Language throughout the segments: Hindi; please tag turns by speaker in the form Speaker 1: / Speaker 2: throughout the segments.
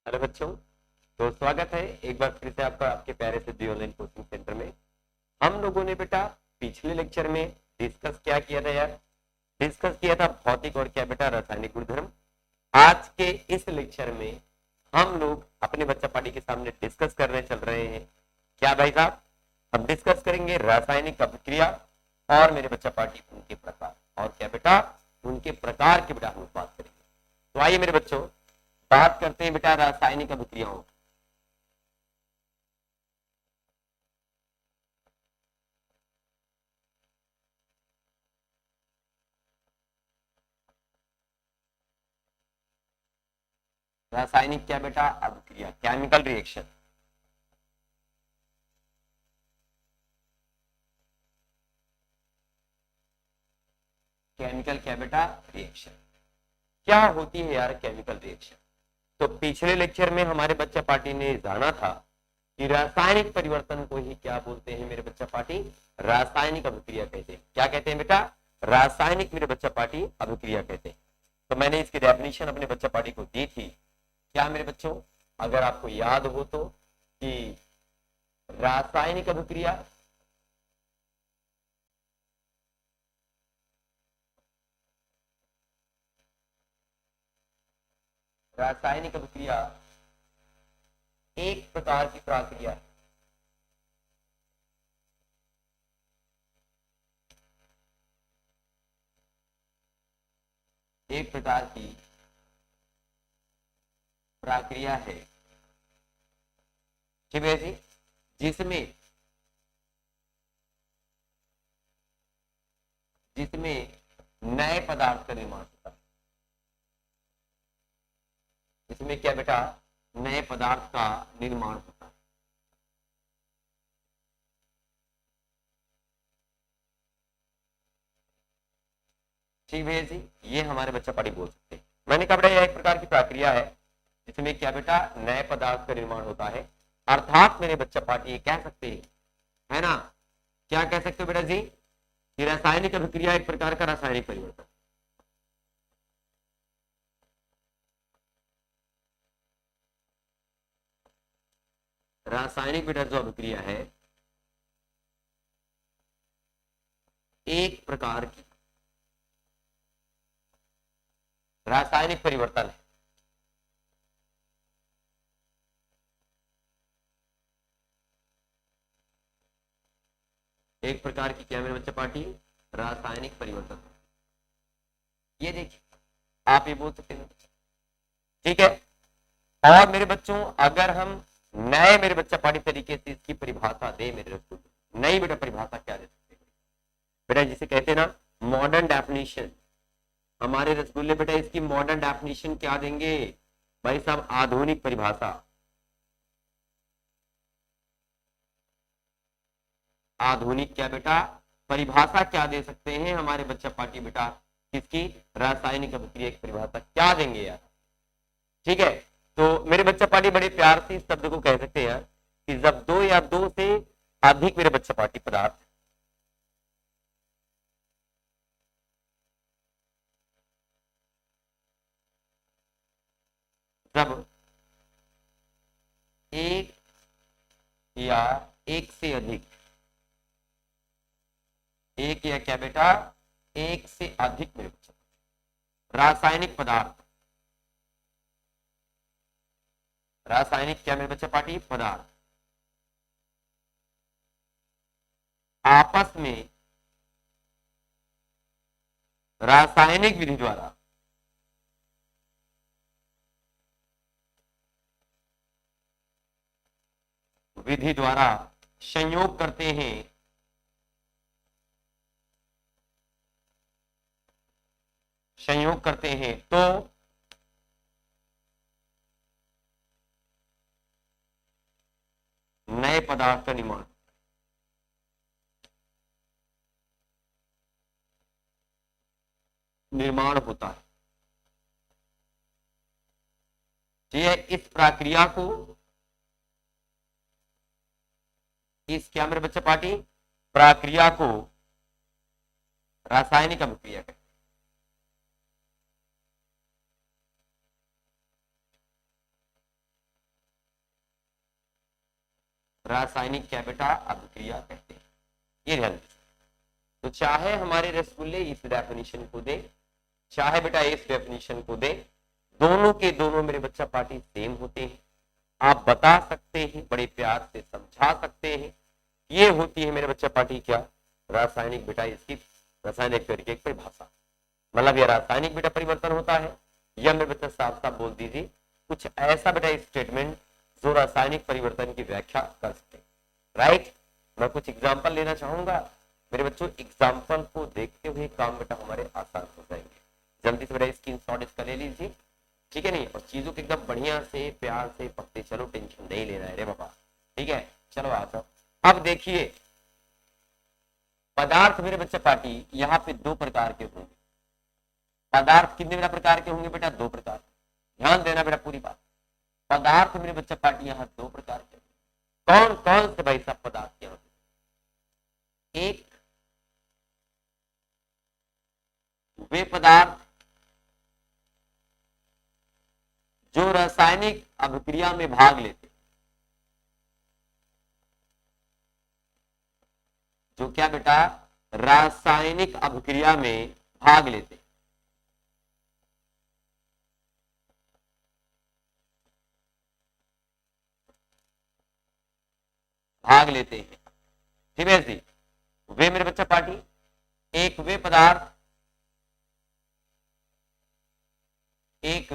Speaker 1: हेलो बच्चों। तो स्वागत है एक बार फिर से आपका आपके प्यारे सिद्धि ऑनलाइन कोचिंग सेंटर में। हम लोगों ने बेटा पिछले लेक्चर में डिस्कस क्या किया था यार? डिस्कस किया था भौतिक और क्या बेटा रासायनिक गुणधर्म। आज के इस लेक्चर में हम लोग अपने बच्चा पार्टी के सामने डिस्कस करने चल रहे हैं। क्या भाई साहब? हम डिस्कस करेंगे रासायनिक अभिक्रिया और मेरे बच्चा पार्टी उनके प्रकार। और क्या बेटा? उनके प्रकार के बेटा हम बात करेंगे। तो आइए मेरे बच्चों, बात करते हैं बेटा रासायनिक अभिक्रियाओं। रासायनिक क्या बेटा? अभिक्रिया, केमिकल रिएक्शन। केमिकल क्या बेटा? रिएक्शन। क्या होती है यार केमिकल रिएक्शन? तो पिछले लेक्चर में हमारे बच्चा पार्टी ने जाना था कि रासायनिक परिवर्तन को ही क्या बोलते हैं मेरे बच्चा पार्टी? रासायनिक अभिक्रिया कहते हैं। क्या कहते हैं बेटा? रासायनिक मेरे बच्चा पार्टी अभिक्रिया कहते हैं। तो मैंने इसकी डेफिनेशन अपने बच्चा पार्टी को दी थी। क्या मेरे बच्चों, अगर आपको याद हो तो, कि रासायनिक अभिक्रिया रासायनिक अभिक्रिया एक प्रकार की प्रक्रिया है। एक प्रकार की प्रक्रिया है, ठीक है जी, जिसमें जिसमें नए पदार्थ का निर्माण होता है। इसमें क्या बेटा? नए पदार्थ का निर्माण होता है। ठीक है जी, ये हमारे बच्चा पढ़ी बोल सकते हैं। मैंने कहा बेटा यह एक प्रकार की प्रक्रिया है जिसमें क्या बेटा? नए पदार्थ का निर्माण होता है। अर्थात मेरे बच्चा पार्टी ये कह सकते हैं, है ना? क्या कह सकते हो बेटा जी? कि रासायनिक अभिक्रिया एक प्रकार का रासायनिक परिवर्तन। रासायनिक बेटा जो अभिक्रिया है एक प्रकार की रासायनिक परिवर्तन है। एक प्रकार की क्या मेरे बच्चा पार्टी? रासायनिक परिवर्तन। ये देखिए, आप ये बोल सकते हैं, ठीक है। और मेरे बच्चों, अगर हम नए मेरे बच्चा पार्टी तरीके से इसकी परिभाषा दे मेरे रसगुल्ले, नई बेटा परिभाषा क्या दे सकते हैं बेटा? जिसे कहते हैं ना मॉडर्न डेफिनेशन। हमारे रसगुल्ले बेटा इसकी मॉडर्न डेफिनेशन क्या देंगे भाई साहब? आधुनिक परिभाषा। आधुनिक क्या बेटा? परिभाषा क्या दे सकते हैं हमारे बच्चा पार्टी बेटा? किसकी? रासायनिक अभिक्रिया की परिभाषा क्या देंगे यार? ठीक है। तो मेरे बच्चा पार्टी बड़े प्यार से इस शब्द को कह सकते हैं कि जब दो या दो से अधिक मेरे बच्चा पार्टी पदार्थ, जब एक या एक से अधिक, एक या क्या बेटा? एक से अधिक मेरे बच्चा रासायनिक पदार्थ, रासायनिक क्या मेरे बच्चा पार्टी? पदार्थ आपस में रासायनिक विधि द्वारा विधि द्वारा संयोग करते हैं, संयोग करते हैं तो नए पदार्थ का निर्माण, निर्माण होता है। ठीक है, इस प्रक्रिया को, इस क्या मेरे बच्चे पार्टी? प्रक्रिया को रासायनिक अभिक्रिया कहते रासायनिक क्या बेटा अभिक्रिया कहते हैं। ये ध्यान दीजिए। तो चाहे हमारे रसगुल्ले इस डेफिनेशन को दे, चाहे बेटा इस डेफिनेशन को दे, दोनों के दोनों मेरे बच्चा पार्टी सेम होते हैं। आप बता सकते हैं, बड़े प्यार से समझा सकते हैं, ये होती है मेरे बच्चा पार्टी क्या रासायनिक बेटा इसकी रासायनिक तरीके की परिभाषा। मतलब यह रासायनिक बेटा परिवर्तन होता है, या मेरे बच्चा साफ साफ बोल दीजिए कुछ ऐसा बेटा स्टेटमेंट जो रासायनिक परिवर्तन की व्याख्या कर सके। राइट, मैं कुछ एग्जाम्पल लेना चाहूंगा मेरे बच्चों, एग्जाम्पल को देखते हुए काम बेटा हमारे आसान हो जाएंगे। जल्दी से बेटा स्क्रीनशॉट इसका ले लीजिए, ठीक है नहीं, और चीजों को एकदम बढ़िया से प्यार से पकते चलो, टेंशन नहीं लेना है रे बाबा, ठीक है। चलो आ जाओ। अब देखिए पदार्थ मेरे बच्चे पार्टी यहाँ पे दो प्रकार के होंगे। पदार्थ कितने बेटा प्रकार के होंगे बेटा? दो प्रकार। ध्यान देना बेटा पूरी बात। पदार्थ मेरे बच्चे पार्टी यहाँ दो प्रकार के। कौन कौन से भाई सब पदार्थ यहाँ? एक वे पदार्थ जो रासायनिक अभिक्रिया में भाग लेते, जो क्या बेटा रासायनिक अभिक्रिया में भाग लेते। भाग लेते हैं, ठीक है जी। वे मेरे बच्चा पार्टी एक वे पदार्थ, एक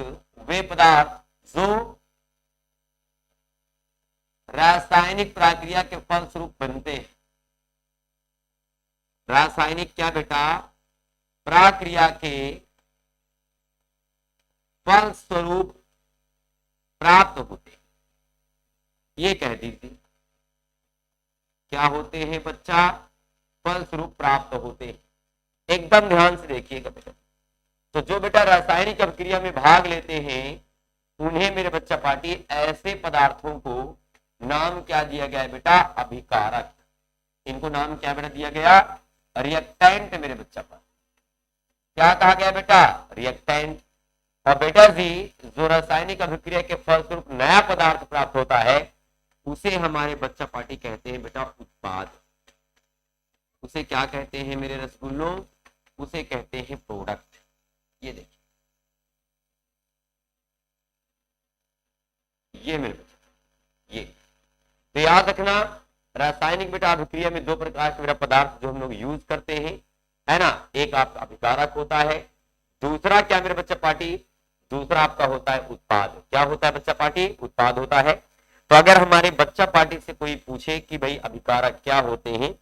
Speaker 1: वे पदार्थ जो रासायनिक प्रक्रिया के फलस्वरूप बनते हैं। रासायनिक क्या बेटा प्रक्रिया के फलस्वरूप प्राप्त होते, ये कह दीजिए क्या होते हैं बच्चा? फलस्वरूप प्राप्त होते हैं। एकदम ध्यान से देखिएगा बेटा। तो जो बेटा रासायनिक अभिक्रिया में भाग लेते हैं उन्हें मेरे बच्चा पार्टी ऐसे पदार्थों को नाम क्या दिया गया है बेटा? अभिकारक। इनको नाम क्या बेटा दिया गया? रिएक्टेंट। मेरे बच्चा पार्टी क्या कहा गया बेटा? रिएक्टेंट। और बेटा जी जो रासायनिक अभिक्रिया के फलस्वरूप नया पदार्थ प्राप्त होता है उसे हमारे बच्चा पार्टी कहते हैं बेटा उत्पाद। उसे क्या कहते हैं मेरे रसगुल्लों? उसे कहते हैं प्रोडक्ट। ये देखिए, ये मेरे बच्चे, ये तो याद रखना रासायनिक बेटा अभिक्रिया में दो प्रकार के बेटा पदार्थ जो हम लोग यूज करते हैं, है ना। एक आपका अभिकारक होता है, दूसरा क्या मेरे बच्चा पार्टी? दूसरा आपका होता है उत्पाद। क्या होता है बच्चा पार्टी? उत्पाद होता है। तो अगर हमारे बच्चा पार्टी से कोई पूछे कि भाई अभिकारक क्या होते हैं,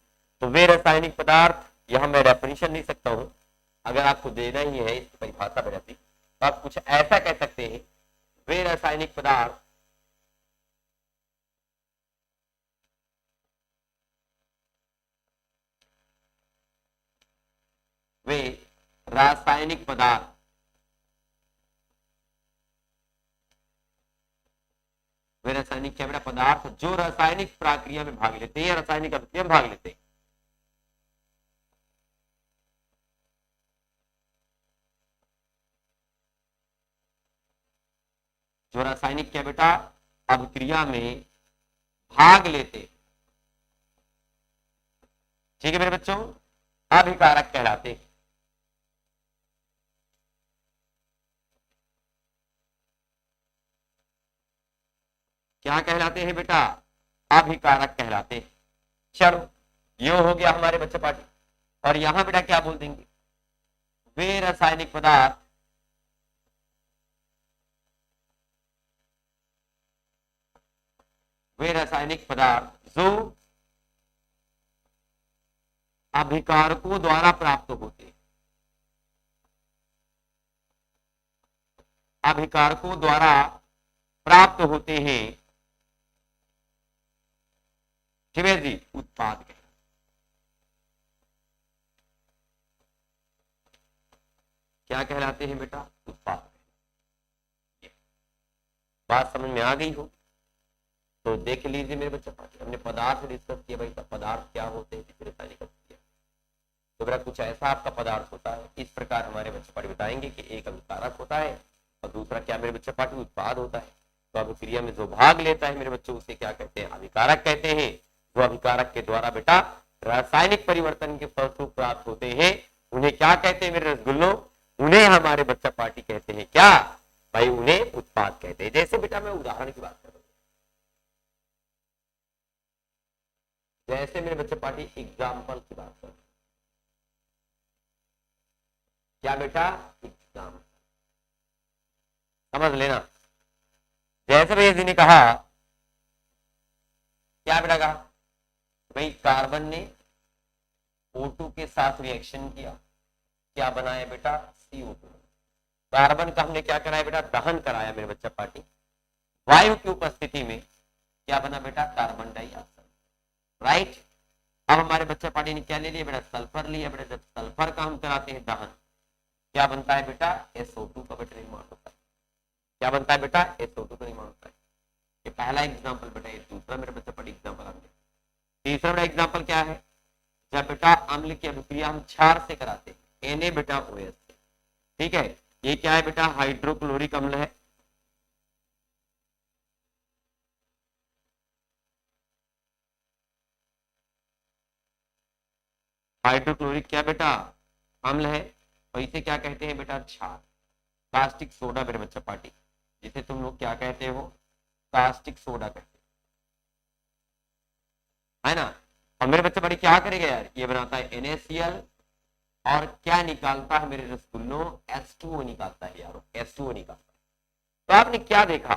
Speaker 1: तो वे रासायनिक पदार्थ, यहां मैं डेफिनेशन नहीं सकता हूं, अगर आपको देना ही है इसकी परिभाषा बेटा तो आप कुछ ऐसा कह सकते हैं, वे रासायनिक पदार्थ वे रासायनिक पदार्थ वे रासायनिक क्या बेटा पदार्थ जो रासायनिक प्रक्रिया में भाग लेते हैं या रासायनिक अभिक्रिया में भाग लेते हैं। जो रासायनिक क्या बेटा अभिक्रिया में भाग लेते, ठीक है मेरे बच्चों, अभिकारक कहलाते। क्या कहलाते हैं बेटा? अभिकारक कहलाते। चलो ये हो गया हमारे बच्चे पार्टी। और यहां बेटा क्या बोल देंगे? वे रासायनिक पदार्थ वे रासायनिक पदार्थ जो अभिकारकों द्वारा प्राप्त होते, अभिकारकों द्वारा प्राप्त होते हैं, ठीक है जी, उत्पाद के। क्या कहलाते हैं बेटा? उत्पाद। बात समझ में आ गई हो तो देख लीजिए मेरे बच्चे, हमने पदार्थ डिस्कस किया भाई, पदार्थ क्या होते हैं, रासायनिक अभिक्रिया। तो बेटा कुछ ऐसा आपका पदार्थ होता है, इस प्रकार हमारे बच्चे पाठी बताएंगे कि एक अभिकारक होता है और दूसरा क्या मेरे बच्चे पाठी उत्पाद होता है। तो अभिक्रिया में जो भाग लेता है मेरे बच्चों उसे क्या कहते हैं, अभिकारक कहते हैं। जो अभिकारक के द्वारा बेटा रासायनिक परिवर्तन के फलस्वरूप प्राप्त होते हैं उन्हें क्या कहते हैं मेरे रसगुल्लों, उन्हें हमारे बच्चा पार्टी कहते हैं क्या भाई, उन्हें उत्पाद कहते हैं। जैसे बेटा मैं उदाहरण की बात कर रहा हूं, जैसे मेरे बच्चे पार्टी एग्जाम्पल की बात कर, क्या बेटा एग्जाम्पल समझ लेना। जैसे भैया जी ने कहा, क्या बेटा कहा भाई, कार्बन ने O2 के साथ रिएक्शन किया, क्या बनाया बेटा CO2। कार्बन का हमने क्या कराया बेटा, दहन कराया मेरे बच्चा पार्टी। वायु की उपस्थिति में क्या बना बेटा, कार्बन डाइऑक्साइड। राइट, अब हमारे बच्चा पार्टी ने क्या ले लिया बेटा, सल्फर लिया बेटा। जब सल्फर का हम कराते हैं दहन, क्या बनता है बेटा, SO2 का बेटा निर्माण होता है। क्या बनता है बेटा, SO2 का निर्माण होता है। ये पहला एग्जाम्पल बेटा। ये दूसरा मेरे बच्चा पार्टी एग्जाम्पल हमने। तीसरा एग्जाम्पल क्या है, जब बेटा अम्ल की अभिक्रिया हम क्षार से कराते हैं, Na बेटा OH से, ठीक है। ये क्या है बेटा, हाइड्रोक्लोरिक अम्ल है। हाइड्रोक्लोरिक क्या बेटा अम्ल है, और इसे क्या कहते हैं बेटा, क्षार। कास्टिक सोडा मेरे बच्चा पार्टी, जिसे तुम लोग क्या कहते हो, कास्टिक सोडा कहते है ना। और मेरे बच्चे बड़ी क्या करेगा यार, ये बनाता है NaCl और क्या निकालता है मेरे रसगुल्लों, H2O निकालता है यार, H2O निकालता है। तो आपने क्या देखा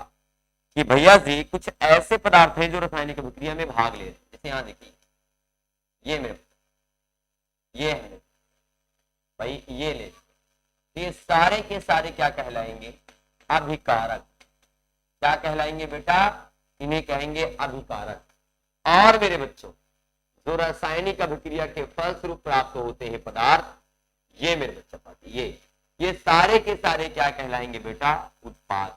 Speaker 1: कि भैया जी कुछ ऐसे पदार्थ हैं जो रासायनिक अभिक्रिया में भाग ले रहे हैं। जैसे यहाँ देखिए, ये मेरे ये है भाई, ये ले, ये सारे के सारे क्या कहलाएंगे, अभिकारक। क्या कहलाएंगे बेटा, इन्हें कहेंगे अभिकारक। और मेरे बच्चों जो रासायनिक अभिक्रिया के फलस्वरूप प्राप्त होते हैं पदार्थ, ये मेरे बच्चा पार्टी, ये सारे के सारे क्या कहलाएंगे बेटा, उत्पाद।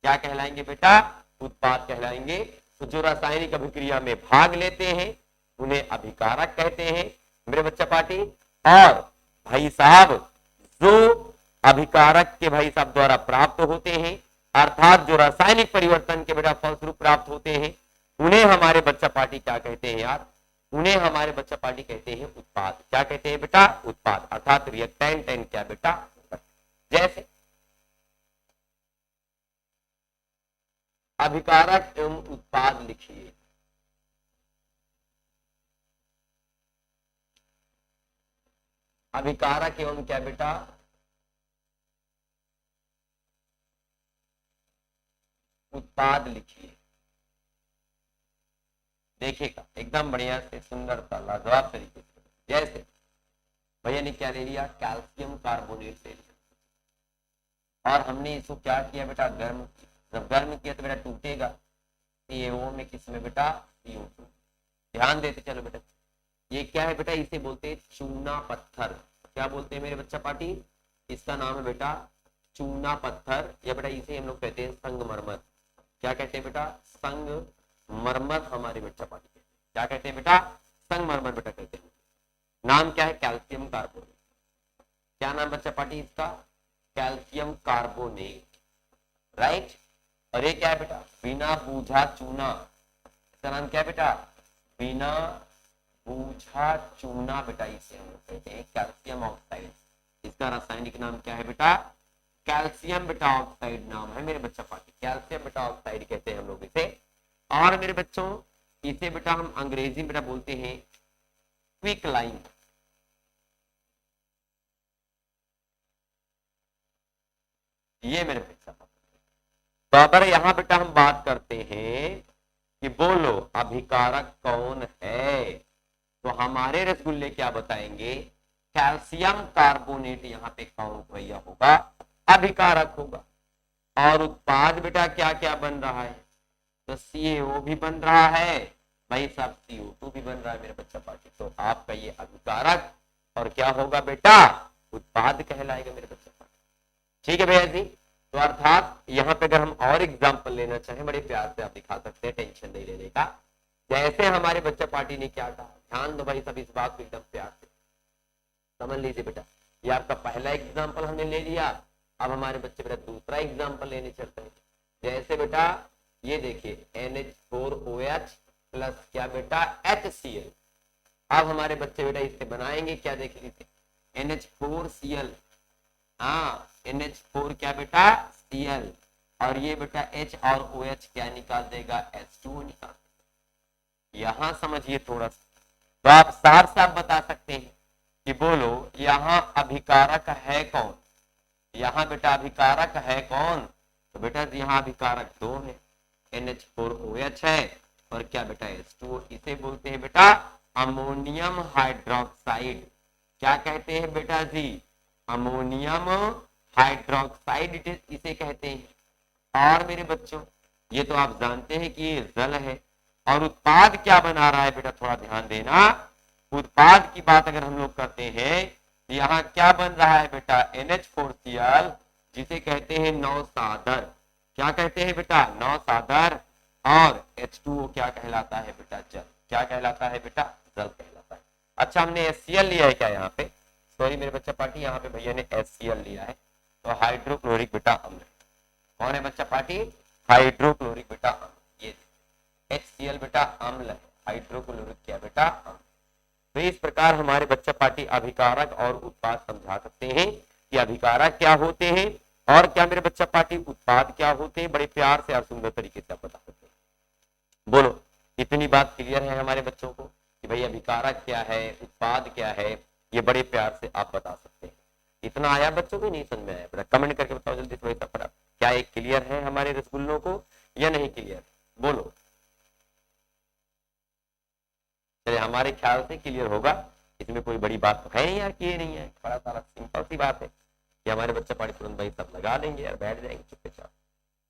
Speaker 1: क्या कहलाएंगे बेटा, उत्पाद कहलाएंगे। तो जो रासायनिक अभिक्रिया में भाग लेते हैं उन्हें अभिकारक कहते हैं मेरे बच्चा पार्टी। और भाई साहब जो अभिकारक के भाई साहब द्वारा प्राप्त होते हैं, अर्थात जो रासायनिक परिवर्तन के बेटा फलस्वरूप प्राप्त होते हैं, उन्हें हमारे बच्चा पार्टी क्या कहते हैं यार, उन्हें हमारे बच्चा पार्टी कहते हैं उत्पाद। क्या कहते हैं बेटा, उत्पाद, अर्थात रिएक्टेंट एंड क्या बेटा। जैसे अभिकारक एवं उत्पाद लिखिए। अभिकारक एवं क्या बेटा, उत्पाद लिखिए। देखिएगा एकदम बढ़िया से, सुंदर सा लाजवाब तरीके से। जैसे भैया ने क्या ले लिया, कैल्शियम कार्बोनेट ले लिया, और हमने इसको क्या किया बेटा, गर्म। जब गर्म किया तो बेटा टूटेगा, CaO में किसमें बेटा, CO2। ध्यान देते चलो बेटा, ये क्या है बेटा, इसे बोलते हैं चूना पत्थर। क्या बोलते हैं मेरे बच्चा पार्टी, इसका नाम है बेटा चूना पत्थर, या बेटा इसे हम लोग कहते हैं संगमरमर। क्या कहते हैं बेटा, संगमरमर हमारे बच्चा पार्टी कहते हैं। क्या कहते हैं बेटा, संगमरमर बेटा कहते हैं। नाम क्या है, कैल्शियम कार्बोनेट। क्या नाम बच्चा पार्टी इसका, कैल्शियम कार्बोनेट। राइट, और ये क्या है बेटा, बिना बूझा चूना। इसका नाम क्या है बेटा, बिना बूझा चूना बेटा, इसे हम लोग कहते हैं कैल्शियम ऑक्साइड। इसका रासायनिक नाम क्या है बेटा, कैल्शियम बेटा ऑक्साइड नाम है मेरे बच्चा पार्टी, कैल्शियम बेटा ऑक्साइड कहते हैं हम लोग इसे। और मेरे बच्चों इसे बेटा हम अंग्रेजी में बेटा बोलते हैं क्विकलाइन। ये मेरे बच्चा पार्टी। तो अगर यहाँ बेटा हम बात करते हैं कि बोलो अभिकारक कौन है, तो हमारे रसगुल्ले क्या बताएंगे, कैल्शियम कार्बोनेट यहाँ पे कौन भैया होगा, अभिकारक होगा। और उत्पाद बेटा क्या क्या बन रहा है, तो CaO भी बन रहा है भाई साहब, CO2 भी बन रहा है मेरे बच्चा पार्टी। तो आपका ये अभिकारक और क्या होगा बेटा, उत्पाद कहलाएगा मेरे बच्चा पार्टी। ठीक है भैया जी। तो अर्थात यहाँ पे अगर हम और एग्जाम्पल लेना चाहें, बड़े प्यार से आप दिखा सकते हैं, टेंशन नहीं लेने का। जैसे हमारे बच्चा पार्टी ने क्या कहा, ध्यान दो भाई सब इस बात को एकदम प्यार से समझ लीजिए बेटा। ये आपका पहला एग्जाम्पल हमने ले लिया, अब हमारे बच्चे बेटा दूसरा एग्जाम्पल लेने चलते हैं। जैसे बेटा ये देखिए NH4OH प्लस क्या बेटा HCl। अब हमारे बच्चे बेटा इससे बनाएंगे क्या, देख लीजिए NH4Cl। हाँ NH4 क्या बेटा Cl, और ये बेटा H और OH क्या निकाल देगा, H2O निकाल देगा। यहां समझिए थोड़ा सा, तो आप साफ साफ बता सकते हैं कि बोलो यहाँ अभिकारक है कौन, यहाँ बेटा अभिकारक है कौन, तो बेटा यहाँ अभिकारक 2 है, NH4OH है और क्या बेटा H2O। इसे बोलते हैं बेटा अमोनियम हाइड्रोक्साइड। क्या कहते हैं बेटा जी, अमोनियम हाइड्रोक्साइड इसे कहते हैं। और मेरे बच्चों ये तो आप जानते हैं कि ये जल है, और उत्पाद क्या बना रहा है बेटा, थोड़ा ध्यान देना। उत्पाद की बात अगर हम लोग करते हैं, यहाँ क्या बन रहा है बेटा, NH4Cl जिसे कहते हैं नौसादर। क्या कहते हैं बेटा, नौसादर। और H2O क्या कहलाता है बेटा, जल। क्या कहलाता है बेटा, जल कहलाता है। अच्छा हमने HCl लिया है क्या यहाँ पे, सॉरी मेरे बच्चा पार्टी, यहाँ पे भैया ने HCl लिया है, तो हाइड्रोक्लोरिक बेटा अम्ल। कौन है बच्चा पार्टी, हाइड्रोक्लोरिक बेटा अम्ल। ये HCl बेटा अम्ल है, हाइड्रोक्लोरिक क्या बेटा अम्ल। तो इस प्रकार हमारे बच्चा पार्टी अभिकारक और उत्पाद समझा सकते हैं कि अभिकारक क्या होते हैं और क्या मेरे बच्चा पार्टी उत्पाद क्या होते हैं। बड़े प्यार से और सुंदर तरीके से आप बता सकते हैं। बोलो इतनी बात क्लियर है हमारे बच्चों को कि भाई अभिकारक क्या है, उत्पाद क्या है, ये बड़े प्यार से आप बता सकते हैं। इतना आया बच्चों को, नहीं समझ में आया, कमेंट करके बताओ जल्दी से। क्या एक क्लियर है हमारे रसगुल्लों को या नहीं क्लियर, बोलो। चलिए हमारे ख्याल से क्लियर होगा, इसमें कोई बड़ी बात तो है नहीं यार, कि नहीं है, बड़ा सारा सिंपल सी बात है कि हमारे बच्चे पाड़ी तुरंत भाई सब लगा देंगे यार, बैठ जाएंगे चुपचाप,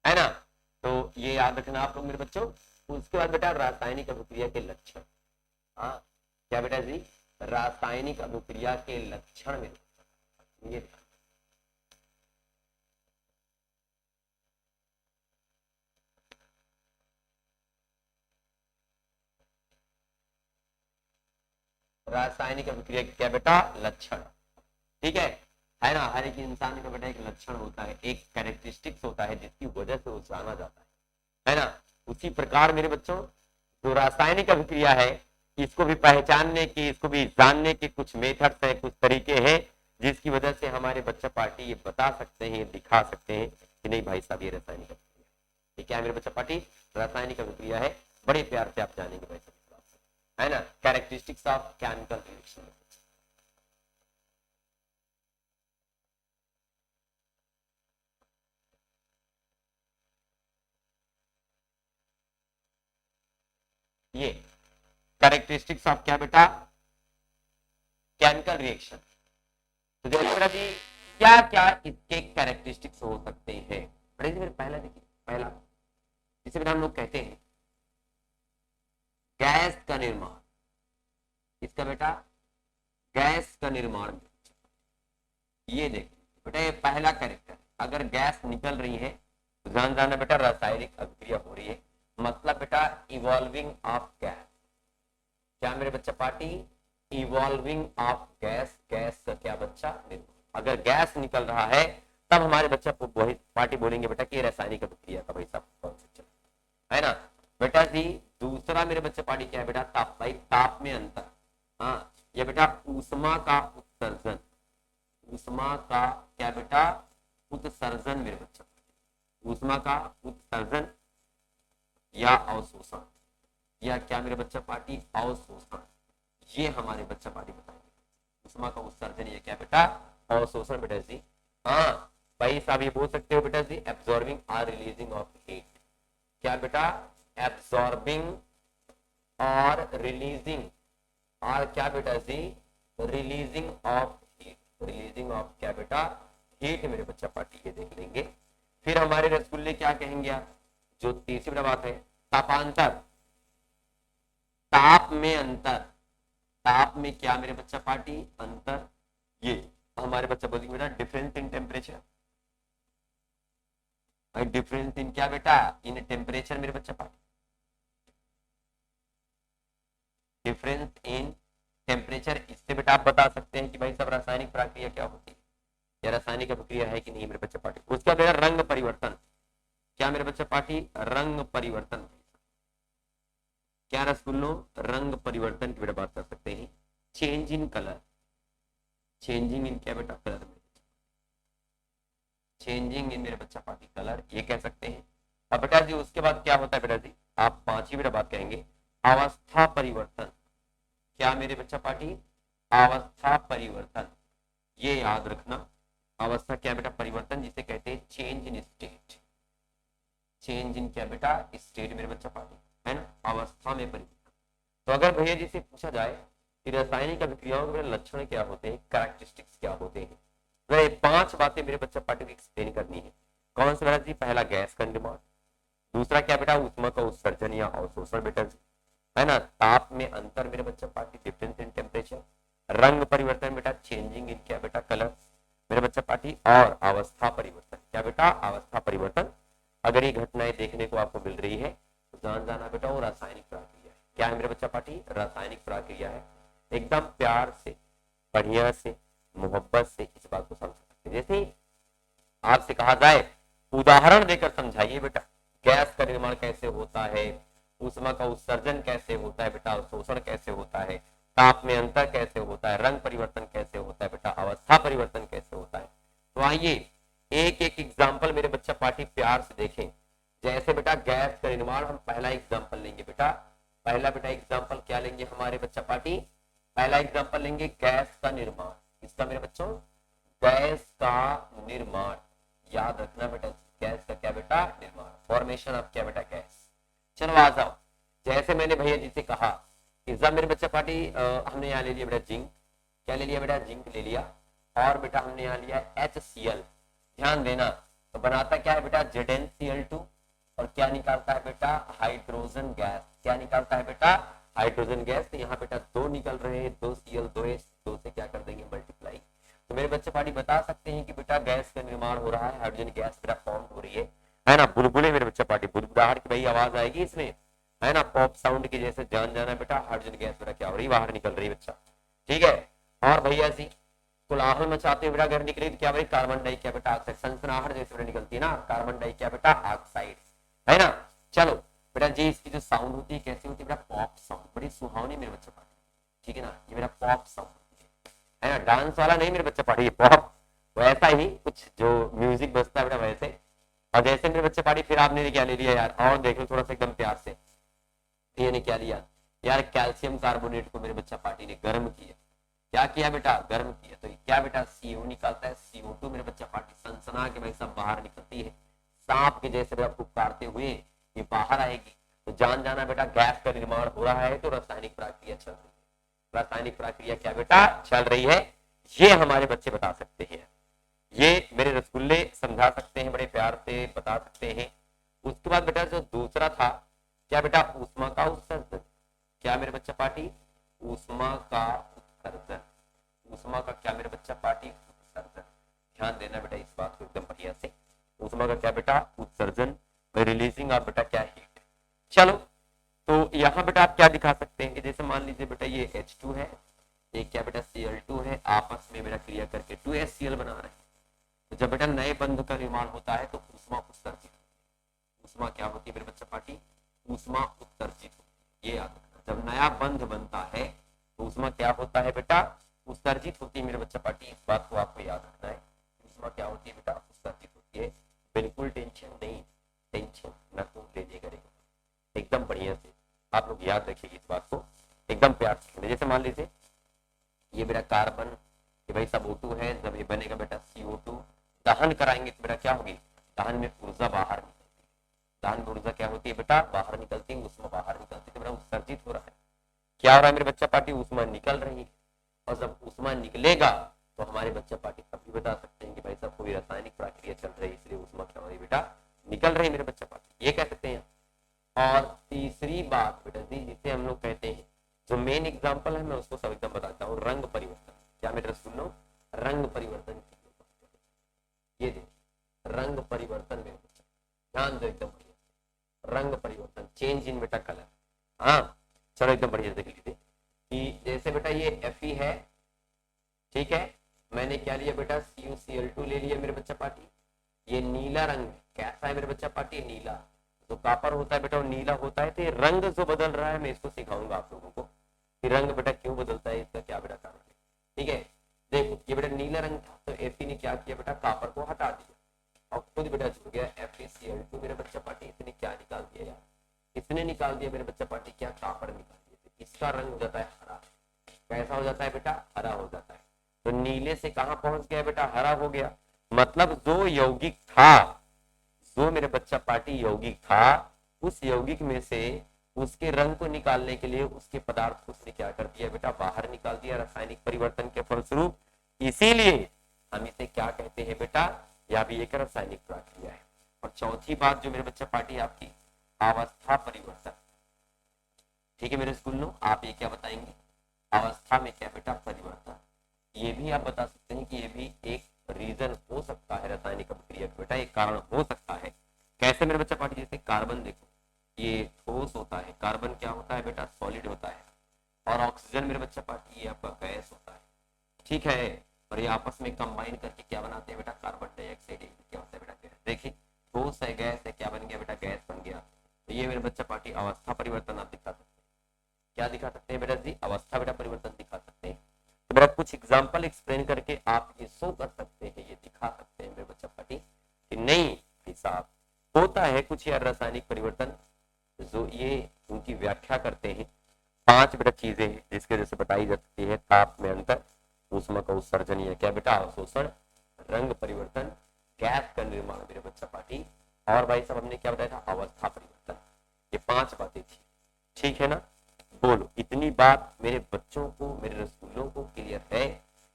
Speaker 1: है ना। तो ये याद रखना आप लोग मेरे बच्चों। उसके बाद बेटा रासायनिक अभिक्रिया के लक्षण। हाँ क्या बेटा जी, रासायनिक अभिक्रिया के लक्षण में ये रासायनिक अभिक्रिया क्या बेटा, लक्षण। ठीक है ना। हर एक इंसान का बेटा एक लक्षण होता है, एक कैरेक्टरिस्टिक्स होता है जिसकी वजह से वो जाना जाता है ना। उसी प्रकार मेरे बच्चों जो रासायनिक अभिक्रिया है, इसको भी पहचानने की, इसको भी जानने के कुछ मेथड्स है, कुछ तरीके हैं जिसकी वजह से हमारे बच्चा पार्टी ये बता सकते हैं, दिखा सकते हैं कि नहीं भाई साहब ये रासायनिक अभिक्रिया है। क्या है मेरे बच्चा पार्टी, रासायनिक अभिक्रिया है। बड़े प्यार से आप जानेंगे भाई साहब, है ना। Characteristics of chemical reaction. ये कैरेक्टरिस्टिक्स ऑफ क्या बेटा, केमिकल रिएक्शन। तो जैसे बेटा जी क्या क्या इसके कैरेक्टरिस्टिक्स हो सकते हैं। पहला देखिए, पहला जिसे बेटा हम लोग कहते हैं गैस का निर्माण। इसका बेटा गैस का निर्माण, ये देखिए बेटा ये पहला कैरेक्टर। अगर गैस निकल रही है तो ध्यान जाना बेटा रासायनिक अभिक्रिया हो रही है, मतलब बेटा इवॉल्विंग ऑफ गैस। क्या मेरे बच्चा party, evolving of gas. Gas का क्या बच्चा, अगर गैस निकल रहा है तब हमारे बच्चा पार्टी बोलेंगे बेटा कि रासायनिक अभिक्रिया का भाई सब कॉन्सेप्ट है ना बेटा जी। दूसरा मेरे बच्चे पार्टी क्या है बेटा, ताप। भाई ताप में अंतर। हाँ ये बेटा ऊष्मा का उत्सर्जन। ऊष्मा का क्या बेटा, उत्सर्जन मेरे बच्चा। ऊष्मा का उत्सर्जन या अवशोषण, या क्या मेरे बच्चा पार्टी अवशोषण, ये हमारे बच्चा पार्टी बताएंगे। ऊष्मा का उत्सर्जन या क्या बेटा, अवशोषण बेटा जी। हाँ भाई साहब ये बोल सकते हो बेटा जी एब्जॉर्बिंग और रिलीजिंग ऑफ हीट। क्या बेटा, एब्जॉर्बिंग और रिलीजिंग, और क्या बेटा जी releasing of heat. Releasing of क्या बेटा, हीट मेरे बच्चा पार्टी, ये देख लेंगे। फिर हमारे रसगुल्ले क्या कहेंगे आप, जो तीसरी बात है तापांतर। ताप में अंतर, ताप में क्या मेरे बच्चा पार्टी, अंतर। ये हमारे बच्चा बोलेंगे बेटा difference in temperature. Difference in क्या बेटा, इन टेम्परेचर मेरे बच्चा पार्टी। डिफरेंस इन टेम्परेचर, इससे बेटा आप बता सकते हैं कि भाई सब रासायनिक प्रक्रिया क्या होती है या रासायनिक अभिक्रिया है कि नहीं मेरे बच्चे पार्टी। उसका बेटा रंग परिवर्तन। क्या मेरे बच्चा पार्टी रंग परिवर्तन, क्या रसगुल्लों रंग परिवर्तन की बेटा बात कर सकते हैं। Change in colour, changing in क्या बेटा कलर में, चेंजिंग इन मेरे बच्चा पार्टी कलर, ये कह सकते हैं। अब बेटा जी उसके बाद क्या होता है बेटा जी, आप पांचवी बेटा बात कहेंगे अवस्था परिवर्तन। क्या मेरे बच्चा पार्टी अवस्था परिवर्तन, ये याद रखना। अवस्था क्या बेटा परिवर्तन, जिसे कहते हैं change in state, change in क्या बेटा स्टेट मेरे बच्चा पार्टी, है ना, अवस्था में परिवर्तन। तो अगर भैया जी से पूछा जाए कि रासायनिक अभिक्रियाओं के लक्षण क्या होते हैं, कैरेक्टरिस्टिक्स क्या होते हैं, तो ये पांच बातें मेरे बच्चा पार्टी को एक्सप्लेन करनी है। कौन सा बेटा जी, पहला गैस का निर्माण, दूसरा क्या बेटा ऊष्मा का उत्सर्जन या अवशोषण बेटा जी, है ना, ताप में अंतर मेरे बच्चा पार्टी डिफरेंस इन टेम्परेचर, रंग परिवर्तन बेटा चेंजिंग इन क्या बेटा कलर मेरे बच्चा पार्टी, और अवस्था परिवर्तन क्या बेटा अवस्था परिवर्तन। अगर ये घटनाएं देखने को आपको मिल रही है तो जान जाना बेटा वो रासायनिक प्रक्रिया है। क्या है मेरे बच्चा पार्टी, रासायनिक प्रक्रिया है। एकदम प्यार से, बढ़िया से, मोहब्बत से इस बात को समझ सकते। जैसे आपसे कहा जाए उदाहरण देकर समझाइए बेटा, गैस का निर्माण कैसे होता है, ऊष्मा का उत्सर्जन कैसे होता है बेटा, शोषण कैसे होता है, ताप में अंतर कैसे होता है, रंग परिवर्तन कैसे होता है बेटा, अवस्था परिवर्तन कैसे होता है। तो आइए एक एक एग्जाम्पल मेरे बच्चा पार्टी प्यार से देखें। जैसे बेटा गैस का निर्माण, हम पहला एग्जाम्पल लेंगे बेटा, पहला बेटा एग्जाम्पल क्या लेंगे हमारे बच्चा पार्टी, पहला एग्जाम्पल लेंगे गैस का निर्माण। किसका मेरे बच्चों, गैस का निर्माण, याद रखना बेटा, गैस का क्या बेटा निर्माण, फॉर्मेशन ऑफ क्या बेटा गैस। चलो आ जाओ, जैसे मैंने भैया जी से कहा जब मेरे बच्चा पार्टी हमने यहाँ ले लिया बेटा जिंक, क्या ले लिया बेटा जिंक ले लिया, और बेटा हमने यहाँ लिया HCl, ध्यान देना, तो बनाता क्या है बेटा ZnCl2, और क्या निकालता है बेटा हाइड्रोजन गैस, क्या निकालता है बेटा हाइड्रोजन गैस। तो यहाँ बेटा दो निकल रहे हैं, 2Cl 2H, दो से क्या कर देंगे मल्टीप्लाई। तो मेरे बच्चे पार्टी बता सकते हैं कि बेटा गैस का निर्माण हो रहा है, हाइड्रोजन गैस बेटा फॉर्म हो रही है ना। बुलबुले मेरे बच्चे पार्टी, बुलबुलाहट की भाई आवाज आएगी इसमें, है ना, पॉप साउंड की जैसे जान जाना बेटा हाइड्रोजन गैस बेटा क्या हो रही, बाहर निकल रही बच्चा, ठीक है। और भैया जी कोलाहल मचाते हुए बेटा घर निकली तो क्या भाई कार्बन डाई क्या बेटा ऑक्साइड, सनसनाहट जैसे बेटा निकलती है ना, कार्बन डाई क्या बेटा ऑक्साइड, है ना। चलो बेटा जी इसकी जो साउंड होती है कैसी होती है बेटा पॉप साउंड, बड़ी सुहावनी मेरे बच्चे पार्टी, ठीक है ना, ये मेरा पॉप साउंड है ना, डांस वाला नहीं मेरे बच्चे पार्टी, पॉप वैसा ही कुछ जो म्यूजिक बजता है बेटा वैसे। और जैसे मेरे बच्चे पार्टी फिर आपने क्या ले लिया यार, और देख लो थोड़ा सा एकदम प्यार से, ये ने क्या लिया यार, कैल्शियम कार्बोनेट को मेरे बच्चा पार्टी ने गर्म किया, क्या किया बेटा गर्म किया, तो क्या बेटा CO निकालता है, CO2 मेरे बच्चा पार्टी सनसना के भाई सब बाहर निकलती है, सांप के जैसे बेटा पुकारते हुए ये बाहर आएगी। तो जान जाना बेटा गैस का निर्माण हो रहा है, तो रासायनिक प्रक्रिया चल रही है, रासायनिक प्रक्रिया क्या बेटा चल रही है, ये हमारे बच्चे बता सकते हैं, ये मेरे रसगुल्ले समझा सकते हैं, बड़े प्यार से बता सकते हैं। उसके बाद बेटा जो दूसरा था क्या बेटा ऊष्मा का उत्सर्जन, क्या मेरे बच्चा पार्टी ऊष्मा का उत्सर्जन, ऊष्मा का क्या मेरे बच्चा पार्टी उत्सर्जन, ध्यान देना बेटा इस बात को एकदम बढ़िया से, ऊष्मा का क्या बेटा उत्सर्जन, रिलीजिंग ऑफ बेटा क्या हीट। चलो तो यहाँ बेटा आप क्या दिखा सकते हैं कि जैसे मान लीजिए बेटा ये H2 है, एक क्या बेटा Cl2 है, आपस में बेटा क्रिया करके 2HCl बना रहे हैं। तो जब बेटा नए बंध का निर्माण होता है तो ऊष्मा उत्सर्जित, ऊष्मा क्या होती है मेरे बच्चा पार्टी ऊष्मा उत्सर्जित, ये याद रखना, जब नया बंध बनता है तो ऊष्मा क्या होता है बेटा उत्सर्जित होती है मेरे बच्चा पार्टी, इस बात को आपको याद रखना है, ऊष्मा क्या होती है बेटा उत्सर्जित होती है। बिल्कुल टेंशन नहीं, टेंशन न तो लीजिए करेगा, एकदम बढ़िया से आप लोग याद रखिएगा इस बात को, एकदम प्यार से। जैसे मान लीजिए ये बेटा कार्बन, ये भाई सब O2 है, जब ये बनेगा बेटा CO2, दहन कराएंगे तो बेटा क्या होगी, दहन में ऊर्जा बाहर निकलती है, दहन में ऊर्जा क्या होती है बेटा बाहर निकलती है, ऊष्मा बाहर निकलती है, तो बेटा उत्सर्जित हो रहा है, क्या हो रहा है मेरे बच्चा पार्टी ऊष्मा निकल रही है। और जब ऊष्मा निकलेगा तो हमारे बच्चा पार्टी तभी बता सकते हैं कि भाई साहब कोई रासायनिक प्रक्रिया चल रही है, इसलिए ऊष्मा क्या हो रही है बेटा निकल रही है मेरे बच्चा पार्टी, ये कह सकते हैं। और तीसरी बात बेटा जी जिसे हम लोग कहते हैं, जो मेन एग्जाम्पल है मैं उसको सब एकदम बताता हूँ, रंग परिवर्तन, क्या मेरे सुनो रंग परिवर्तन, ये देखिए रंग परिवर्तन में ध्यान दो एकदम बढ़िया, रंग परिवर्तन चेंज इन बेटा कलर, हाँ चलो एकदम बढ़िया देख लीजिए कि जैसे बेटा ये Fe है, ठीक है, मैंने क्या लिया बेटा CuCl2 ले लिया मेरे बच्चा पार्टी, ये नीला रंग कैसा है मेरे बच्चा पार्टी? नीला। तो कॉपर होता है बेटा वो नीला होता है, तो ये रंग जो बदल रहा है मैं इसको सिखाऊंगा आप लोगों को कि रंग बेटा क्यों बदलता है, इसका क्या बेटा कारण है। ठीक है, देखो ये बेटा नीला रंग था तो एफी ने क्या किया बेटा, कॉपर को हटा दिया और खुद बेटा जुड़ गया FeCl2 मेरे बच्चा पार्टी। इसने क्या निकाल दिया यार, इसने निकाल दिया मेरे बच्चा पार्टी क्या, कॉपर निकाल दिया। इसका रंग हो जाता है हरा। कैसा हो जाता है बेटा? हरा हो जाता है। तो नीले से कहां पहुंच गया बेटा? हरा हो गया। मतलब जो यौगिक था, जो मेरे बच्चा पार्टी यौगिक था, उस यौगिक में से उसके रंग को निकालने के लिए उसके पदार्थ को उसने क्या कर दिया बेटा? बाहर निकाल दिया रासायनिक परिवर्तन के फलस्वरूप। इसीलिए हम इसे क्या कहते हैं बेटा? यह भी एक रासायनिक प्रक्रिया है। और चौथी बात जो मेरे बच्चा पार्टी आपकी, अवस्था परिवर्तन। ठीक है मेरे स्कूल में, आप ये क्या बताएंगे? अवस्था में क्या बेटा? परिवर्तन। ये भी आप बता सकते हैं कि ये भी एक रीजन हो सकता है रासायनिक अभिक्रिया का बेटा, एक कारण हो सकता है। कैसे मेरे बच्चा पार्टी? जैसे कार्बन देखो, ये ठोस होता है, कार्बन क्या होता है बेटा? सॉलिड होता है। और ऑक्सीजन मेरे बच्चा पार्टी ये आपका गैस होता है। ठीक है, और ये आपस में कंबाइन करके क्या बनाते हैं बेटा? Carbon dioxide. क्या होता है बेटा? गैस। देखिए ठोस है, गैस है, क्या बन गया बेटा? गैस बन गया। तो ये मेरे बच्चा पार्टी अवस्था परिवर्तन आप दिखा सकते हैं। क्या दिखा सकते हैं बेटा जी? अवस्था बेटा परिवर्तन दिखा सकते हैं। तो बेटा कुछ एग्जांपल एक्सप्लेन करके आप ये शो कर सकते हैं, ये दिखा सकते हैं मेरे बच्चा पार्टी कि नहीं भाई साहब होता है कुछ यार रासायनिक परिवर्तन, जो ये उनकी व्याख्या करते हैं। 5 बेटा चीजें हैं जिसके वजह से बताई जा सकती है। ताप में अंतर, ऊष्मा का उत्सर्जन या क्या बेटा? अवशोषण, रंग परिवर्तन, गैस का निर्माण मेरे बच्चा पार्टी, और भाई साहब हमने क्या बताया था? अवस्था परिवर्तन। ये 5 बातें थी। ठीक है ना? बोलो इतनी बात मेरे बच्चों को, मेरे रसूलों को क्लियर है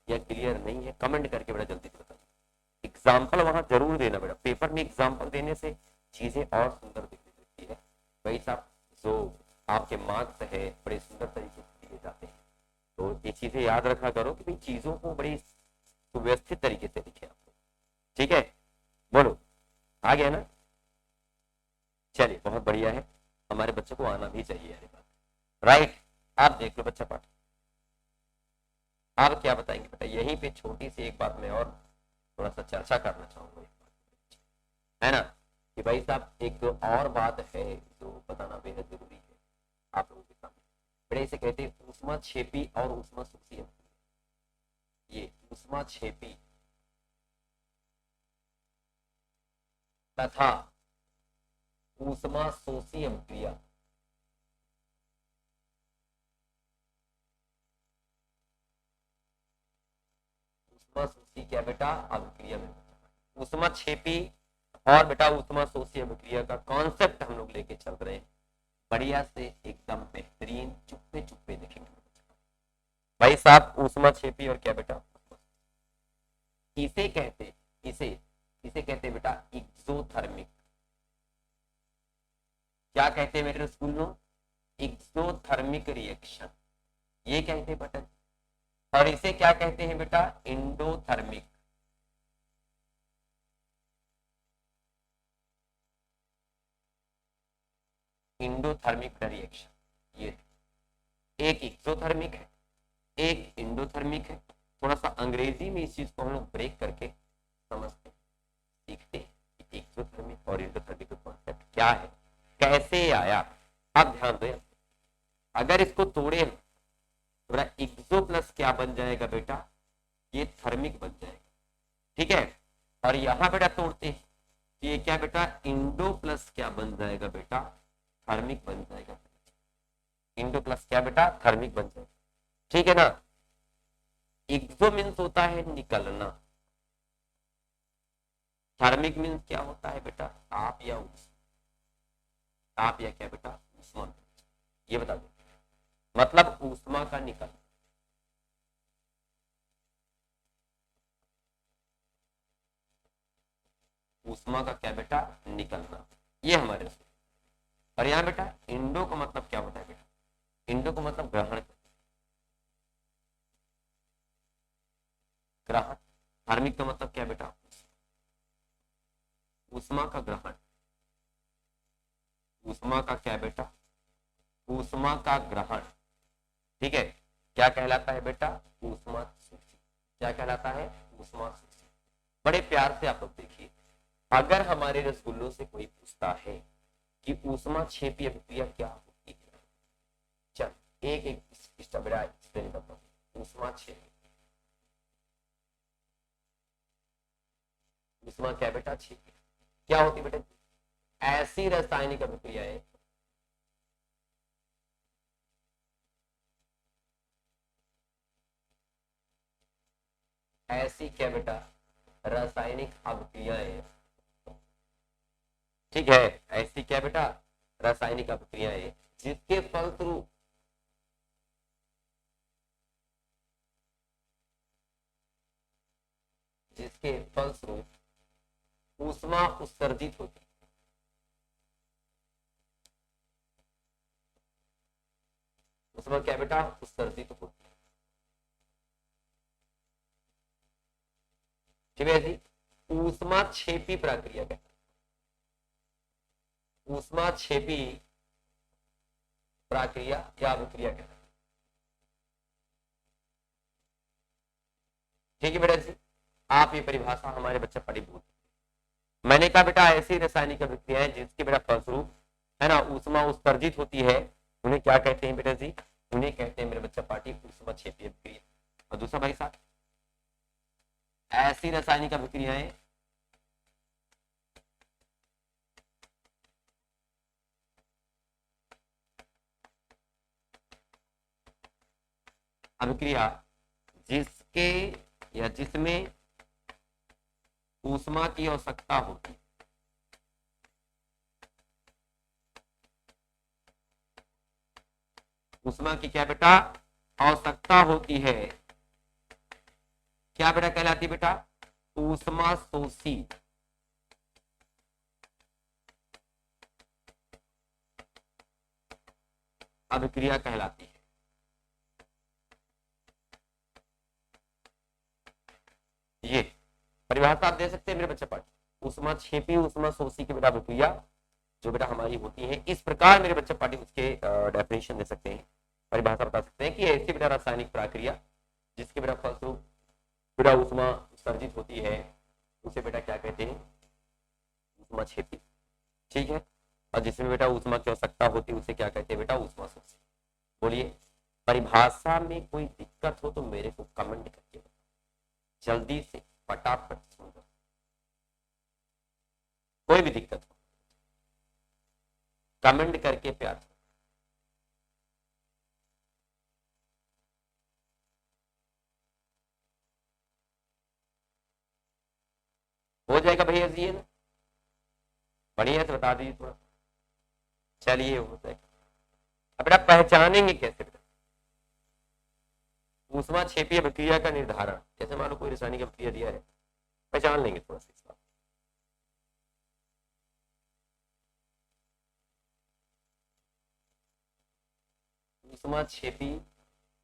Speaker 1: या क्लियर नहीं है? कमेंट करके बड़ा जल्दी से बताइए। एग्जाम्पल वहां जरूर देना बेटा, पेपर में एग्जाम्पल देने से चीजें और सुंदर दिखने लगती है। भाई साहब जो आपके मार्क्स है बड़े सुंदर तरीके से दिए जाते हैं। तो ये चीजें याद रखा करो कि भाई चीजों को बड़ी सुव्यवस्थित तरीके से लिखे आपको। ठीक है, बोलो आ गया ना? चलिए बहुत बढ़िया है, हमारे बच्चों को आना भी चाहिए यार बात। राइट, आप देख लो बच्चा पाठ, आप क्या बताएंगे बेटा? यहीं पे छोटी सी एक बात मैं और थोड़ा सा चर्चा करना चाहूंगा, है ना, कि भाई साहब एक और बात है जो बताना बेहद जरूरी है आप लोगों के सामने। बड़े इसे कहते हैं ऊष्मा छेपी और ऊष्मा शोषी। ये ऊष्मा छेपी तथा ऊष्मा शोषी अभिक्रिया। ऊष्मा शोषी क्या बेटा? अभिक्रिया में ऊष्मा छेपी और बेटा ऊष्मा शोषी अभिक्रिया का कॉन्सेप्ट हम लोग लेके चल रहे हैं बढ़िया से, एकदम बेहतरीन। चुप्पे चुप्पे देखेंगे भाई साहब। ऊष्मा छेपी और क्या बेटा? इसे कहते, इसे इसे कहते बेटा एक्सोथर्मिक। क्या कहते हैं मेरे स्कूल में? एक्सोथर्मिक रिएक्शन, ये कहते हैं बेटा। और इसे क्या कहते हैं बेटा? इंडोथर्मिक। इंडोथर्मिक रिएक्शन, ये एक एक्सोथर्मिक है, एक इंडोथर्मिक है। थोड़ा सा अंग्रेजी में इस चीज को हम लोग ब्रेक करके समझते सीखते कि एक्सोथर्मिक और इंडोथर्मिक का कॉन्सेप्ट क्या है, कैसे आया। अब ध्यान दो, अगर इसको तोड़े तो एक्सो प्लस क्या बन जाएगा बेटा? ये थर्मिक बन जाएगा। ठीक है, और यहां बेटा तोड़ते ये क्या बेटा? इंडो प्लस क्या बन जाएगा बेटा? थर्मिक बन जाएगा। इंडो प्लस क्या बेटा? थर्मिक बन जाएगा। ठीक है ना? एक्सो मीन्स होता है निकलना, थर्मिक मीन्स क्या होता है बेटा? ताप या ऊष्मा। ताप या क्या बेटा? ऊष्मा। ये बता दो, मतलब ऊष्मा का निकलना। ऊष्मा का क्या बेटा? निकलना, ये हमारे से। और यहाँ बेटा इंडो का मतलब क्या होता है बेटा? इंडो का मतलब ग्रहण, ग्रहण। धार्मिक का मतलब क्या बेटा? ऊष्मा का ग्रहण। ऊष्मा का क्या बेटा? ऊष्मा का ग्रहण। ठीक है, क्या कहलाता है बेटा? ऊष्मा शोषी। क्या कहलाता है? ऊष्मा शोषी। बड़े प्यार से आप लोग देखिए, अगर हमारे रसगुल्लों से कोई पूछता है कि ऊष्मा क्षेपी अभिक्रिया क्या होती है, चल एक एक स्टेप बताओ। ऊष्मा क्षेपी, ऊष्मा क्या बेटा, क्षेपी क्या होती है बेटा? ऐसी रासायनिक अभिक्रियाएं ऐसी क्या बेटा, रासायनिक अभिक्रियाएं, ठीक है, ऐसी क्या बेटा, रासायनिक अभिक्रियाएं जिसके फलस्वरूप ऊष्मा उत्सर्जित होती, ऊष्मा क्या बेटा, उत्सर्जित होती, ठीक है जी। ऊष्मा क्षेपी प्रक्रिया कहते हैं, ऊष्मा क्षेपी प्रक्रिया या अभिक्रिया कहते हैं, ठीक है बेटा जी। आप ये परिभाषा हमारे बच्चे पढ़ी भूल, मैंने कहा बेटा ऐसी रासायनिक अभिक्रियाएं जिसके बेटा फलस्वरूप है ना ऊष्मा उत्सर्जित होती है, उन्हें क्या कहते हैं बेटा जी, उन्हें कहते हैं मेरे बच्चा पार्टी ऊष्मा क्षेपी अभिक्रिया। और दूसरा भाई साहब, ऐसी रासायनिक अभिक्रियाएं अभिक्रिया जिसके या जिसमें ऊष्मा की आवश्यकता होती, ऊष्मा की क्या बेटा, आवश्यकता होती है, क्या बेटा कहलाती है बेटा, ऊष्मा शोषी अभिक्रिया कहलाती है। ये परिभाषा आप दे सकते हैं मेरे बच्चे पाठ, ऊष्मा क्षेपी ऊष्मा शोषी की बेटा अभिक्रिया जो बेटा हमारी होती है, इस प्रकार मेरे बच्चे पार्टी उसके डेफिनेशन दे सकते हैं, परिभाषा बता सकते हैं कि ऐसी बेटा रासायनिक प्रक्रिया जिसके बेटा फलस्वरूप बेटा ऊष्मा उत्सर्जित होती है, उसे बेटा क्या कहते हैं, ऊष्मा क्षेपी, ठीक है। और जिसमें बेटा ऊष्मा की आवश्यकता होती है उसे क्या कहते हैं बेटा, ऊष्मा शोषी। बोलिए, परिभाषा में कोई दिक्कत हो तो मेरे को कमेंट करके जल्दी से फटाफट सुन लो, कोई भी दिक्कत हो कमेंट करके प्यार हो जाएगा भैया जी, है ना, बढ़िया से बता दीजिए थोड़ा। चलिए हो जाएगा। अब बेटा पहचानेंगे कैसे बेटा ऊष्मा क्षेपी अभिक्रिया का निर्धारण, जैसे मान लो कोई रासायनिक अभिक्रिया दिया है, पहचान लेंगे थोड़ा सा इसका। ऊष्मा क्षेपी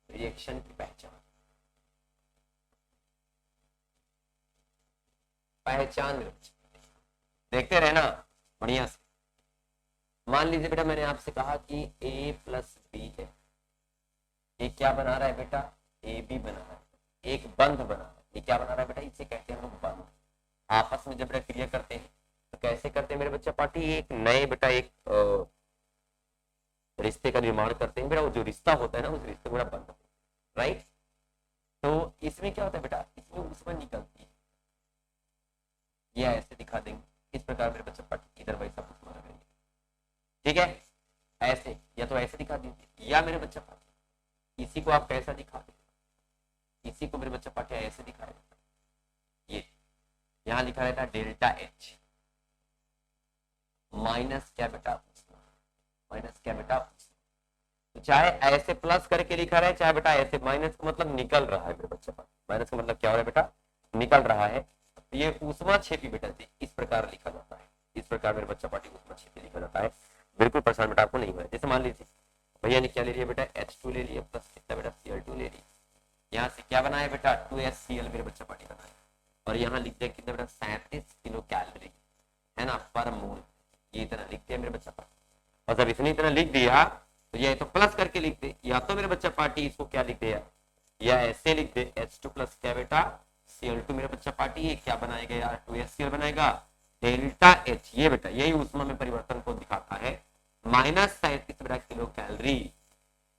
Speaker 1: रिएक्शन की पहचान, पहचान देखते रहना बढ़िया से। मान लीजिए बेटा मैंने आपसे कहा कि a प्लस बी है, ये क्या बना रहा है बेटा, ए बी बना रहा है, एक बंध बना रहा है, ये क्या बना रहा है बेटा, इसे कहते हैं हम लोग बंध। आपस में जब बेटा क्रिया करते हैं तो कैसे करते हैं मेरे बच्चा पार्टी, एक नए बेटा एक रिश्ते का निर्माण करते हैं बेटा, वो जो रिश्ता होता है ना उस रिश्ते को बंध, राइट। तो इसमें क्या होता है बेटा, इसमें ऊष्मा निकलती है, या ऐसे दिखा देंगे इस प्रकार मेरे बच्चा पार्टी इधर वैसा ऊष्मा लगाएंगे, ठीक है, ऐसे या तो ऐसे दिखा दीजिए, या मेरे बच्चा पार्टी इसी को आप कैसा दिखा दें, इसी को मेरे बच्चा पार्टी ऐसे दिखा देता, ये यहाँ लिखा रहता है डेल्टा एच माइनस क्या बेटा, माइनस क्या बेटा, तो चाहे ऐसे प्लस करके लिखा रहे चाहे बेटा ऐसे, माइनस का मतलब निकल रहा है मेरे बच्चे पास, माइनस का मतलब क्या हो रहा है बेटा, निकल रहा है। तो ये ऊष्मा क्षेपी बेटा इस प्रकार लिखा जाता है, इस प्रकार मेरे बच्चा पार्टी ऊष्मा क्षेपी लिखा जाता है, बिल्कुल परेशान बेटा आपको नहीं हुआ है। जैसे मान लीजिए भैया ने क्या ले लिया बेटा, H2 ले लिया प्लस कितना बेटा Cl2 ले लिया, यहाँ से क्या बनाया बेटा 2HCl मेरे बच्चा पार्टी बनाया, और यहाँ लिख दिया कितना बेटा 37 किलो कैलोरी है ना पर मोल, ये इतना लिख दिया मेरे बच्चा पार्टी। और जब इसने इतना लिख दिया तो ये तो प्लस करके लिख दे, या तो मेरे बच्चा पार्टी इसको क्या लिख दे या ऐसे लिख दे H2 प्लस क्या बेटा Cl2 मेरे बच्चा पार्टी, ये क्या बनाएगा यार 2HCl बनाएगा, डेल्टा एच, ये बेटा यही ऊष्मा में परिवर्तन को दिखाता है, -37 किलो कैलोरी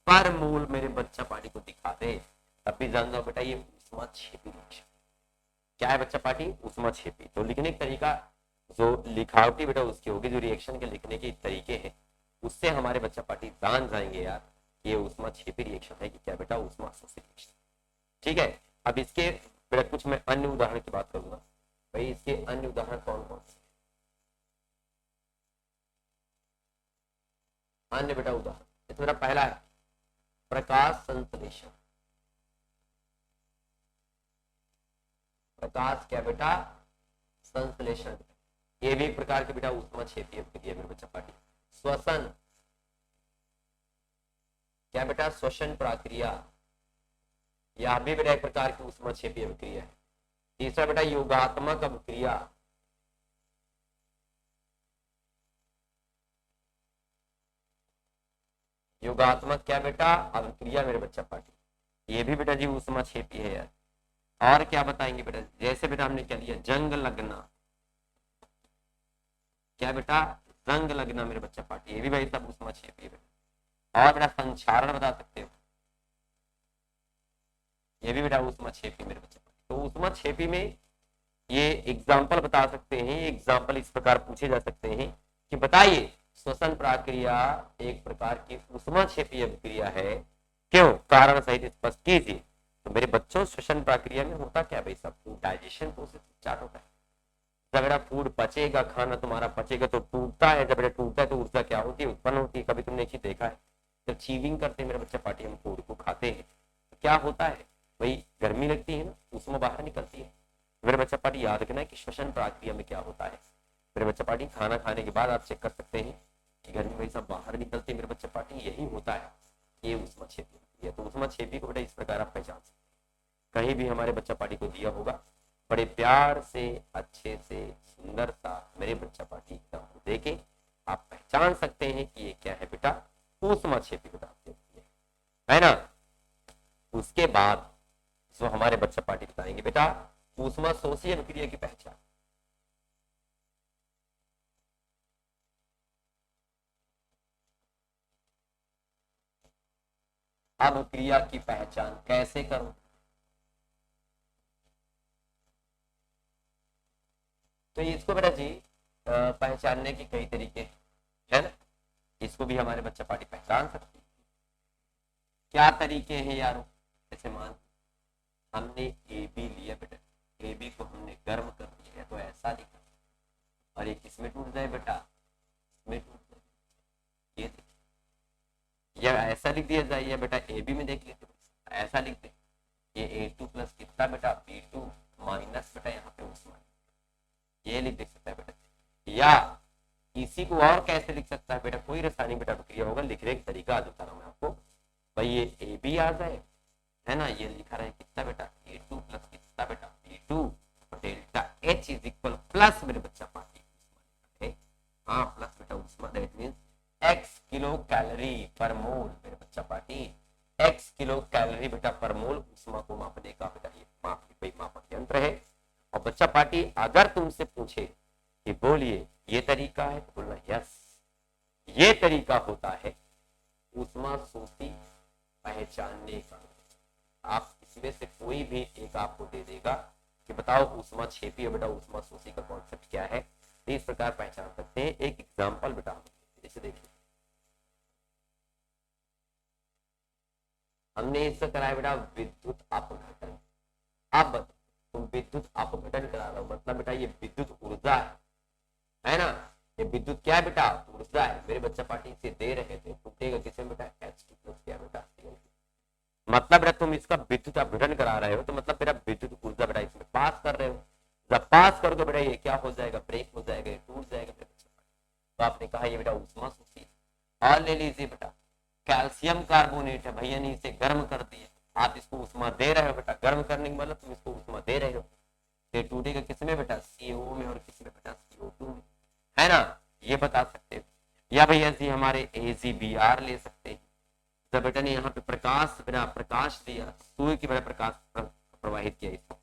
Speaker 1: पर मोल मेरे बच्चा पार्टी को दिखा दे, तब भी जान जाओ बेटा ये ऊष्मा छेपी रिएक्शन। क्या है बच्चा पार्टी? ऊष्मा छेपी। तो लिखने का तरीका जो लिखावटी बेटा उसकी होगी, जो रिएक्शन के लिखने के तरीके हैं उससे हमारे बच्चा पार्टी जान जाएंगे यार ये ऊष्मा छेपी रिएक्शन है कि क्या बेटा ऊष्मा शोषी रिएक्शन। ठीक है, अब इसके बेटा कुछ मैं अन्य उदाहरण की बात करूंगा। भाई इसके अन्य उदाहरण कौन कौन से? अन्य बेटा उदाहरण इसमें मेरा पहला है प्रकाश संश्लेषण। प्रकाश क्या बेटा? संश्लेषण। ये भी एक प्रकार की बेटा ऊष्मा छेपी अभिक्रिया मेरे बच्चा पार्टी। श्वसन, क्या बेटा? श्वसन प्रक्रिया, यह भी बेटा एक प्रकार की ऊष्मा छेपी अभिक्रिया है। तीसरा बेटा योगात्मक अभिक्रिया, योगात्मक क्या बेटा? अभिक्रिया मेरे बच्चा पार्टी, ये भी बेटा जी ऊष्मा छेपी है यार। और क्या बताएंगे बेटा? जैसे बेटा हमने क्या लिया, जंग लगना, क्या बेटा? जंग लगना मेरे बच्चा पार्टी, ये भी भाई सब ऊष्मा छेपी है बेटा। और बेटा संचारण बता सकते हो, ये भी बेटा ऊष्मा छेपी मेरे बच्चे। तो ऊष्मा छेपी में ये एग्जाम्पल बता सकते हैं, एग्जाम्पल इस प्रकार पूछे जा सकते हैं कि बताइए श्वसन प्रक्रिया एक प्रकार की ऊष्मा छेपी अभिक्रिया है, क्यों? कारण सहित स्पष्ट कीजिए। तो मेरे बच्चों श्वसन प्रक्रिया में होता क्या भाई सब? डाइजेशन प्रोसेस स्टार्ट होता है। जब बेटा फूड पचेगा, खाना तुम्हारा पचेगा तो टूटता है, जब बेटा टूटता है तो ऊर्जा क्या होती है? उत्पन्न होती है। कभी तुमने एक चीज देखा है, जब चीविंग करते हैं मेरे बच्चे पार्टी, हम फूड को खाते हैं तो क्या होता है भाई? गर्मी लगती है ना, उसमें बाहर निकलती है। मेरे बच्चा पार्टी याद रखना है कि श्वसन प्रक्रिया में क्या होता है। मेरे बच्चा पार्टी खाना खाने के बाद आप चेक कर सकते हैं कि गर्मी भाई सब बाहर निकलती है मेरे बच्चा पार्टी, यही होता है, ये ऊष्मा छेपी है। तो ऊष्मा छेपी को बेटा इस प्रकार आप पहचान सकते हैं। कहीं भी हमारे बच्चा पार्टी को दिया होगा, बड़े प्यार से अच्छे से सुंदर सा मेरे बच्चा पार्टी एग्जाम देके आप पहचान सकते हैं कि ये क्या है बेटा? ऊष्मा छेपी बेटा है ना। उसके बाद जो हमारे बच्चा पार्टी बताएंगे बेटा ऊष्मा शोषी अभिक्रिया की पहचान। अभिक्रिया की पहचान कैसे करूं? तो इसको बेटा जी पहचानने के कई तरीके है ना, इसको भी हमारे बच्चा पार्टी पहचान सकते हैं। क्या तरीके हैं यारो? जैसे मान हमने ए बी लिया बेटा, ए बी को हमने गर्म कर दिया तो ऐसा दिखा, और ये किसमें टूट जाए बेटा? इसमें टूट जाए, ये देखिए। या ऐसा लिख दिया जाए, या बेटा ए बी में देख लेते ऐसा लिख दे, ये A2 प्लस कितना बेटा? B2 माइनस बेटा यहाँ पे ऊष्मा, ये लिख सकता है बेटा। या इसी को और कैसे लिख सकता है बेटा? कोई रासायनिक बेटा प्रक्रिया होगा, लिखने का तरीका आज बता रहा हूँ मैं आपको। भाई ये ए बी आ जाए है ना, ये लिखा रहे कितना बेटा? A2 प्लस कितना बेटा? B2 delta H is equal plus मेरे बच्चा पार्टी, हाँ प्लस बेटा ऊष्मा, that means x kilo calorie पर मोल मेरे बच्चा पार्टी, x किलो कैलोरी बेटा पर मोल ऊष्मा को मापने का बेटा ये मापक यंत्र है। और बच्चा पार्टी अगर तुमसे पूछे कि बोलिए ये तरीका है तो बोलना यस, ये तरीका होता है ऊष्मा शोषी पहचानने का। आप इसमें से कोई भी एक आपको दे देगा कि बताओ ऊष्मा छेपी है बेटा, ऊष्मा शोषी का कॉन्सेप्ट क्या है, तो इस प्रकार पहचान सकते हैं। एक एग्जांपल बेटा जैसे देखिए हमने इससे कराया बेटा विद्युत अपघटन। अब तुम विद्युत अपघटन करा रहे हो, मतलब बेटा ये विद्युत ऊर्जा है ना, ये विद्युत क्या है बेटा? ऊर्जा है। मेरे बच्चा पार्टी इसे दे रहे थे, टूटेगा किसे बेटा? H2 प्लस क्या बेटा? मतलब बेटा तुम इसका विद्युत अपघटन करा रहे हो, तो मतलब बेटा विद्युत ऊर्जा बेटा इसमें पास कर रहे हो। जब पास करोगे बेटा ये क्या हो जाएगा? ब्रेक हो जाएगा, ये टूट जाएगा मेरे बच्चा पार्टी। तो आपने कहा ये बेटा ऊष्मा शोषी है। और ले लीजिए बेटा कैल्शियम कार्बोनेट है, भैया ने इसे गर्म कर दिया, आप इसको ऊष्मा दे रहे हो बेटा, गर्म करने का मतलब तुम इसको ऊष्मा दे रहे हो, ये टूटेगा किसमें बेटा? CO में, और किसमें बेटा? CO2 में, है ना, ये बता सकते हो। या भैया जी हमारे AgBr ले सकते हैं। जब बेटा ने यहाँ पे प्रकाश बेटा प्रकाश दिया, सूर्य की बेटा प्रकाश प्रवाहित किया इसको,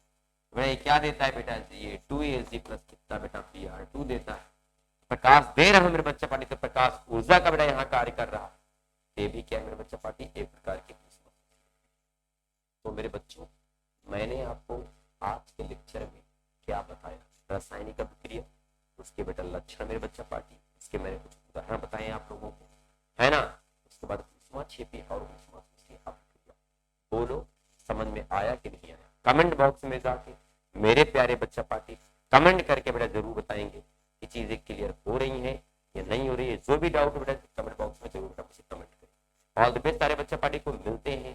Speaker 1: बेटा ये क्या देता है बेटा? ये 2Ag प्लस कितना देता बेटा Pr2 देता है। प्रकाश दे रहा हूं मेरे बच्चा पार्टी, तो प्रकाश ऊर्जा का बेटा यहाँ कार्य कर रहा है, ये भी क्या है मेरे बच्चा पार्टी, एक प्रकार की। तो मेरे बच्चों, मैंने आपको आज के लेक्चर में क्या बताया, रासायनिक अभिक्रिया, उसके बेटा लक्षण मेरे बच्चा पार्टी, इसके मैंने कुछ उदाहरण बताए आप लोगों को, है ना। उसके बाद ऊष्माक्षेपी और ऊष्माक्षेपी अभिक्रिया, बोलो समझ में आया कि नहीं आया? कमेंट बॉक्स में जाके मेरे प्यारे बच्चा पार्टी कमेंट करके बेटा जरूर बताएंगे कि चीजें क्लियर हो रही हैं या नहीं हो रही है। जो भी डाउट बेटा कमेंट बॉक्स में जरूर बेटा मुझे कमेंट करें। ऑल द बेस्ट सारे बच्चा पार्टी को, मिलते हैं